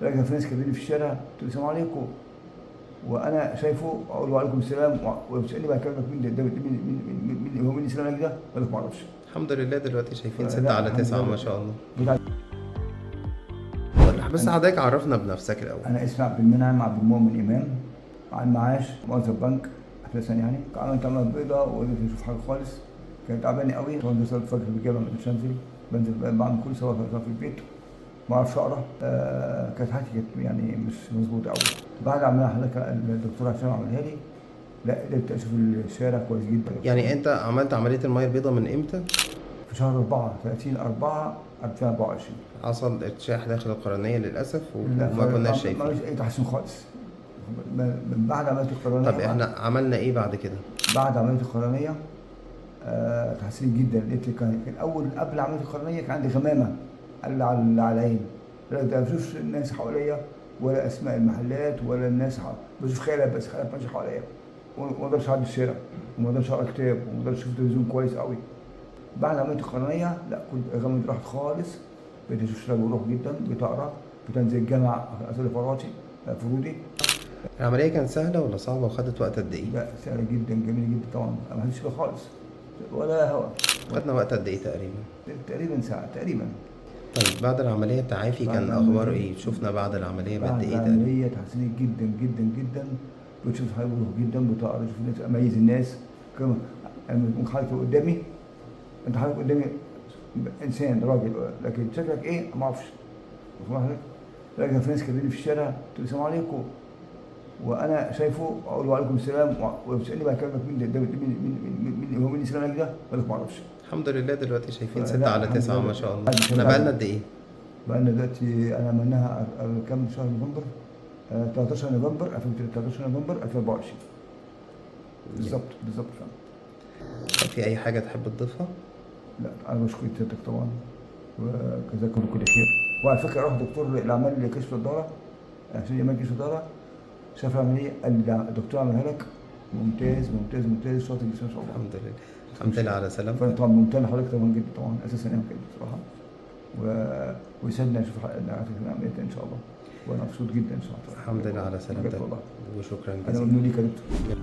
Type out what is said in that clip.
لقى في ناس كاتبين في الشارع، قلت له السلام عليكم، وانا شايفه اقول له وعليكم السلام، ويسالني بعد كده مين ده مين هو مين السلام عليك ده؟ اقول لك ما اعرفش. الحمد لله دلوقتي شايفين لا 6/9 ما شاء الله. بس حضرتك عرفنا بنفسك الأول. انا اسمي عبد المنعم عبد المؤمن امام، على المعاش، موظف بنك اساسا يعني. عملت عمله بيضاء وقدرت اشوف حاجه خالص، كانت تعبانه قوي. كنت بصلي الفجر في الجامع، ما كنتش بنزل بعمل كل صلاه في البيت، ما اعرفش اقرا. كانت حالتي كانت يعني مش مظبوطه قوي. بعد عملها حضرتك الدكتور هشام عملها لي، لا قدرت اشوف الشارع كويس جدا. يعني انت عملت عملية المية البيضاء من امتى؟ في شهر 4 30/4/2024. حصل ارتشاح داخل القرنية للأسف وما كناش ما شايفين. فيش اي تحسن خالص من بعد عمليه القرنيه. طب احنا عملنا ايه بعد كده؟ بعد عمليه القرنيه تحسين جدا. لقيت كان الاول قبل عمليه القرنيه كان عندي غمامه على العين، لا ده بشوفش الناس حواليا ولا اسماء المحلات ولا الناس بشوف خيالات بس، خيالات ماشيه حواليا، وما اقدرش اعدي الشارع، وما اقدرش اقرا كتاب، وما اقدرش اشوف تلفزيون كويس قوي. بعد عمليه القرنيه لا، كل الغمامه دي راحت خالص، بقيت اشوف شارع بروح جدا، بقيت اقرا، بقيت انزل الجامعه اصلي فروضي. العملية كانت سهلة ولا صعبة وخدت وقت قد ايه؟ لا سهله جدا، جميله جدا طبعا، ما حدش فيها خالص ولا هوا. خدنا وقت قد ايه تقريبا؟ تقريبا ساعه تقريبا. طيب بعد العملية التعافي كان اخباره ايه؟ شفنا بعد العملية بقد ايه تقريبا؟ العملية تحسنت جدا جدا جدا، بتشوف حاجة بروح جدا، بتقرا اشوف الناس، اميز الناس. كما ممكن حضرتك قدامي، انت حضرتك قدامي انسان راجل، لكن شكلك ايه ما اعرفش. لكن في ناس كاتبين في الشارع، قلت له السلام عليكم، وانا شايفه اقول له وعليكم السلام، ويسالني بعد كده مين ده مين هو مين السلام عليك ده؟ اقول لك ما اعرفش. الحمد لله دلوقتي شايفين لا، 6/9 ما شاء الله. احنا بقالنا قد ايه؟ بقالنا دلوقتي انا عملناها كام شهر؟ نوفمبر 13 نوفمبر 13 نوفمبر 2024 بالظبط فعلا. طب في اي حاجة تحب تضيفها؟ لا انا بشكر سيادتك طبعا، وجزاكم الله كل خير. وعلى فكره راح دكتور اللي عمل لي كشف الدوره عشان يعمل كشف الدوره، شاف العمليه قال لي الدكتور عملها لك ممتاز ممتاز ممتاز، شاطر جدا ان شاء الله. الحمد لله. الحمد لله على فانا سلامتك. طبعا ممتن لحضرتك طبعا جدا طبعا، اساسا يعني كده بصراحه، ويسعدنا نشوف العمليه ان شاء الله، وانا مبسوط جدا ان شاء الله. الحمد لله على سلامتك والله وشكرا انا جزيلا. ممنون ليك يا دكتور.